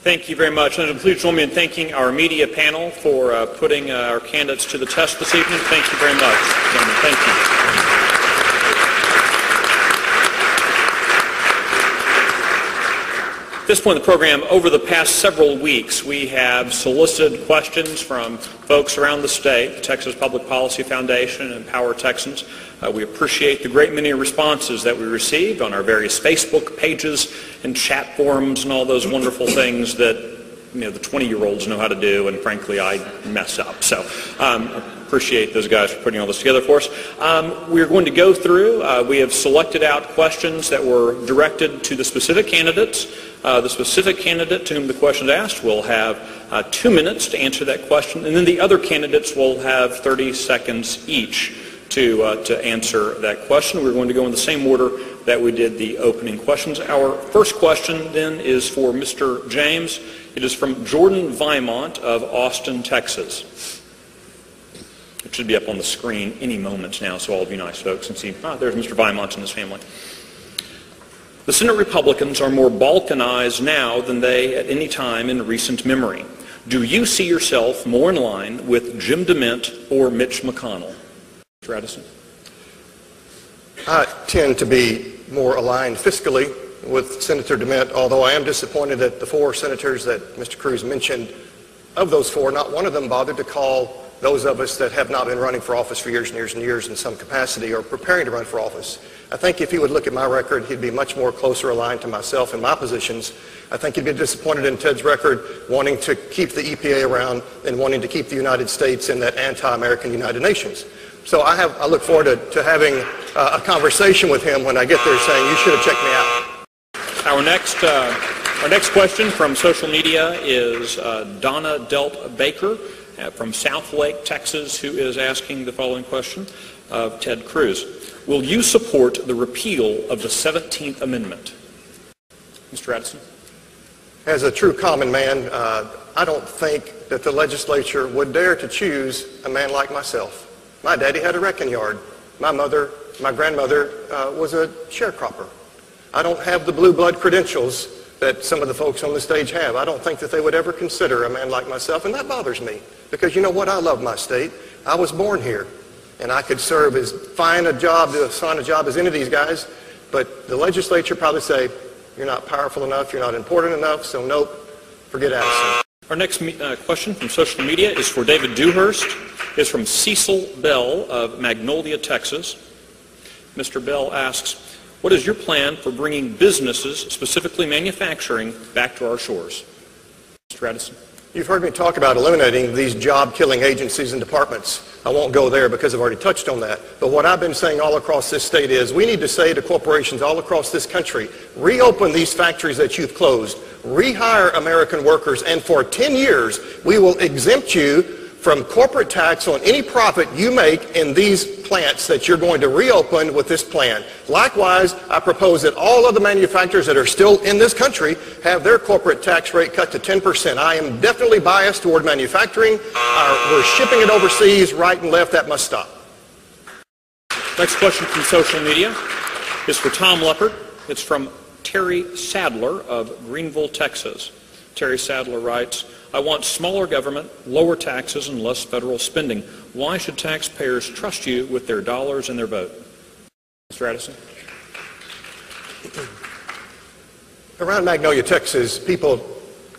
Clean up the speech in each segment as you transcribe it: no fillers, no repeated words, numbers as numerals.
Thank you very much. And please join me in thanking our media panel for putting our candidates to the test this evening. Thank you very much, gentlemen. Thank you. At this point in the program, over the past several weeks, we have solicited questions from folks around the state, the Texas Public Policy Foundation and Empower Texans. We appreciate the great many responses that we received on our various Facebook pages and chat forums and all those wonderful things that the 20-year-olds know how to do, and frankly, I mess up. So appreciate those guys for putting all this together for us. We're going to go through, we have selected out questions that were directed to the specific candidates. The specific candidate to whom the question is asked will have 2 minutes to answer that question, and then the other candidates will have 30 seconds each to answer that question. We're going to go in the same order that we did the opening questions. Our first question then is for Mr. James. It is from Jordan Vimont of Austin, Texas. It should be up on the screen any moment now, so all of you nice folks can see. There's Mr. Vimont and his family. The Senate Republicans are more balkanized now than they at any time in recent memory. Do you see yourself more in line with Jim DeMint or Mitch McConnell? Mr. Addison. I tend to be more aligned fiscally with Senator DeMint, although I am disappointed that the 4 senators that Mr. Cruz mentioned, of those 4, not one of them bothered to call those of us that have not been running for office for years and years and years in some capacity or preparing to run for office. I think if he would look at my record, he'd be much more closer aligned to myself and my positions. I think he'd be disappointed in Ted's record wanting to keep the EPA around and wanting to keep the United States in that anti-American United Nations. So I look forward to having a conversation with him when I get there saying, you should have checked me out. Our next question from social media is Donna Delt Baker from Southlake, Texas, who is asking the following question of Ted Cruz. Will you support the repeal of the 17th Amendment? Mr. Addison. As a true common man, I don't think that the legislature would dare to choose a man like myself. My daddy had a wrecking yard. My grandmother was a sharecropper. I don't have the blue blood credentials that some of the folks on the stage have. I don't think that they would ever consider a man like myself, and that bothers me. Because you know what? I love my state. I was born here, and I could serve as fine a job as any of these guys, but the legislature probably say, you're not powerful enough, you're not important enough, so nope, forget Addison. Our next question from social media is for David Dewhurst. It's from Cecil Bell of Magnolia, Texas. Mr. Bell asks, what is your plan for bringing businesses, specifically manufacturing, back to our shores? Mr. Addison. You've heard me talk about eliminating these job-killing agencies and departments. I won't go there because I've already touched on that. But what I've been saying all across this state is we need to say to corporations all across this country, reopen these factories that you've closed, rehire American workers, and for 10 years we will exempt you from corporate tax on any profit you make in these plants that you're going to reopen with this plan. Likewise, I propose that all of the manufacturers that are still in this country have their corporate tax rate cut to 10%. I am definitely biased toward manufacturing. We're shipping it overseas, right and left. That must stop. Next question from social media is for Tom Leppert. It's from Terry Sadler of Greenville, Texas. Terry Sadler writes, I want smaller government, lower taxes, and less federal spending. Why should taxpayers trust you with their dollars and their vote? Mr. Addison. Around Magnolia, Texas, people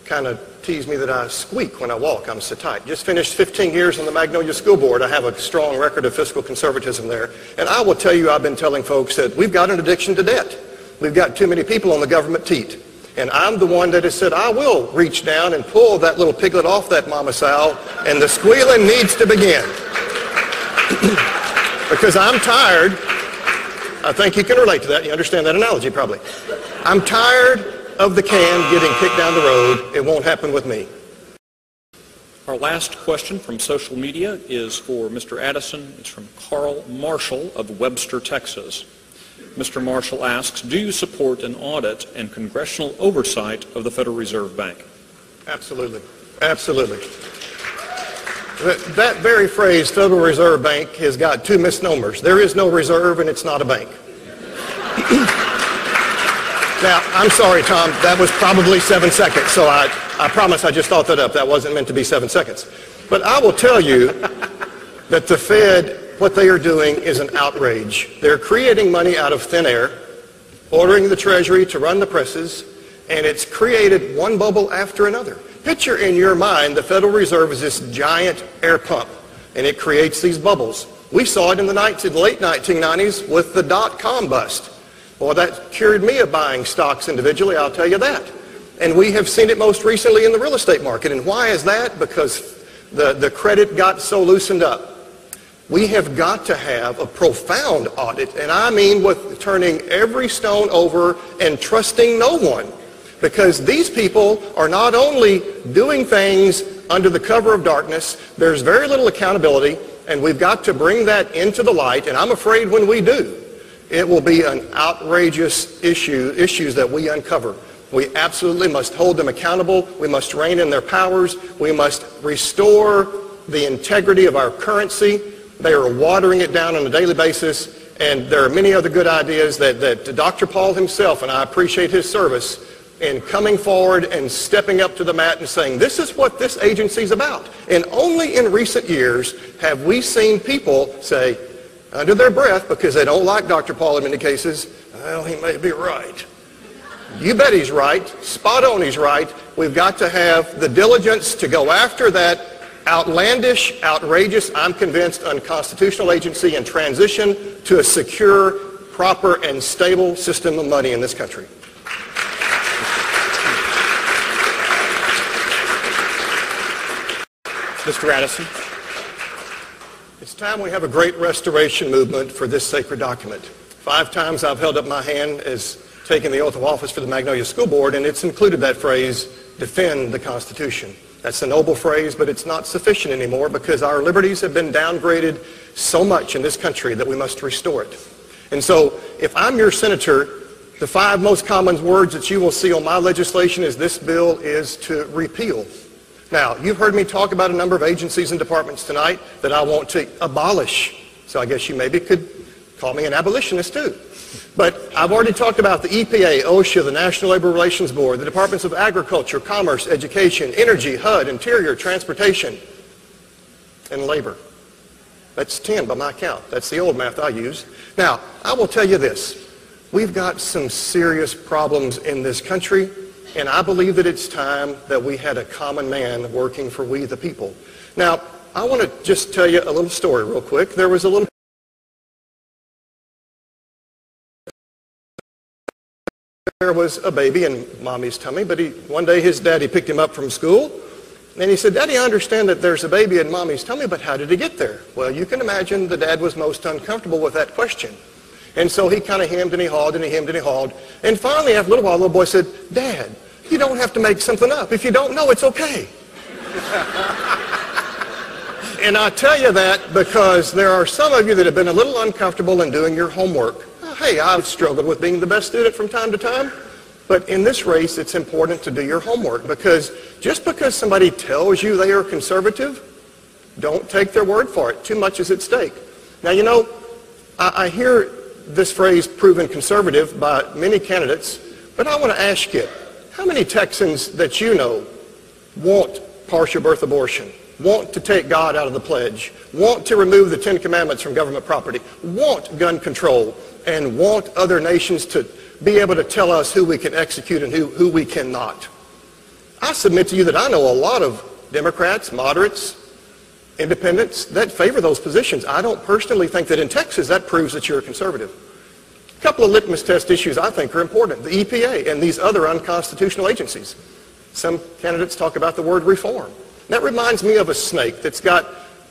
kind of tease me that I squeak when I walk. I'm so tight. Just finished 15 years on the Magnolia School Board. I have a strong record of fiscal conservatism there. And I will tell you, I've been telling folks that we've got an addiction to debt. We've got too many people on the government teat. And I'm the one that has said, I will reach down and pull that little piglet off that mama sow, and the squealing needs to begin. Because I'm tired. I think you can relate to that. You understand that analogy probably. I'm tired of the can getting kicked down the road. It won't happen with me. Our last question from social media is for Mr. Addison. It's from Carl Marshall of Webster, Texas. Mr. Marshall asks, do you support an audit and congressional oversight of the Federal Reserve Bank? Absolutely. Absolutely. That very phrase, Federal Reserve Bank, has got 2 misnomers. There is no reserve and it's not a bank. Now, I'm sorry, Tom, that was probably 7 seconds, so I promise I just thought that up. That wasn't meant to be 7 seconds. But I will tell you that the Fed, what they are doing is an outrage. They're creating money out of thin air, ordering the Treasury to run the presses, and it's created one bubble after another. Picture in your mind the Federal Reserve is this giant air pump, and it creates these bubbles. We saw it in the late 1990s with the dot-com bust. Well, that cured me of buying stocks individually, I'll tell you that. And we have seen it most recently in the real estate market. And why is that? Because the credit got so loosened up. We have got to have a profound audit, and I mean with turning every stone over and trusting no one. Because these people are not only doing things under the cover of darkness, there's very little accountability, and we've got to bring that into the light, and I'm afraid when we do, it will be an outrageous issues that we uncover. We absolutely must hold them accountable. We must rein in their powers. We must restore the integrity of our currency. They are watering it down on a daily basis, and there are many other good ideas that Dr. Paul himself, and I appreciate his service, in coming forward and stepping up to the mat and saying, this is what this agency is about. And only in recent years have we seen people say, under their breath, because they don't like Dr. Paul in many cases, well, he may be right. You bet he's right. Spot on he's right. We've got to have the diligence to go after that outlandish, outrageous, I'm convinced, unconstitutional agency and transition to a secure, proper, and stable system of money in this country. Mr. Addison. It's time we have a great restoration movement for this sacred document. 5 times I've held up my hand as taking the oath of office for the Magnolia School Board, and it's included that phrase, defend the Constitution. That's a noble phrase, but it's not sufficient anymore because our liberties have been downgraded so much in this country that we must restore it. And so if I'm your senator, the 5 most common words that you will see on my legislation is this bill is to repeal. Now, you've heard me talk about a number of agencies and departments tonight that I want to abolish. So I guess you maybe could call me an abolitionist too. But I've already talked about the EPA, OSHA, the National Labor Relations Board, the Departments of Agriculture, Commerce, Education, Energy, HUD, Interior, Transportation, and Labor. That's 10 by my count. That's the old math I use. Now, I will tell you this. We've got some serious problems in this country, and I believe that it's time that we had a common man working for we the people. Now, I want to just tell you a little story real quick. There was a baby in mommy's tummy, but one day his daddy picked him up from school, and he said, Daddy, I understand that there's a baby in mommy's tummy, but how did he get there? Well, you can imagine the dad was most uncomfortable with that question. And so he kind of hemmed and he hawed and he hemmed and he hawed. And finally, after a little while, the little boy said, Dad, you don't have to make something up. If you don't know, it's okay. And I tell you that because there are some of you that have been a little uncomfortable in doing your homework. Hey, I've struggled with being the best student from time to time. But in this race, it's important to do your homework because just because somebody tells you they are conservative, don't take their word for it. Too much is at stake. Now, you know, I hear this phrase proven conservative by many candidates, but I want to ask you, how many Texans that you know want partial birth abortion, want to take God out of the pledge, want to remove the 10 Commandments from government property, want gun control, and want other nations to be able to tell us who we can execute and who we cannot? I submit to you that I know a lot of Democrats, moderates, independents that favor those positions. I don't personally think that in Texas that proves that you're a conservative. A couple of litmus test issues I think are important. The EPA and these other unconstitutional agencies. Some candidates talk about the word reform. That reminds me of a snake that's got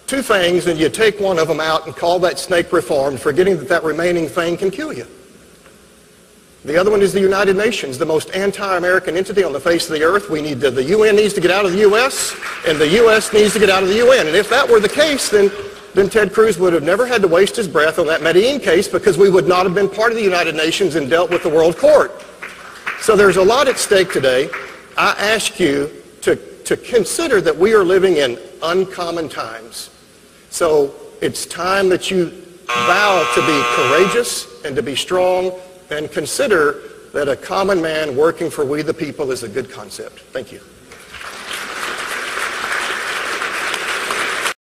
2 fangs and you take one of them out and call that snake reformed, forgetting that that remaining fang can kill you. The other one is the United Nations, the most anti-American entity on the face of the earth. The UN needs to get out of the U.S., and the U.S. needs to get out of the UN. And if that were the case, then Ted Cruz would have never had to waste his breath on that Medellin case because we would not have been part of the United Nations and dealt with the World Court. So there's a lot at stake today. I ask you to consider that we are living in uncommon times. So it's time that you vow to be courageous and to be strong and consider that a common man working for we the people is a good concept. Thank you.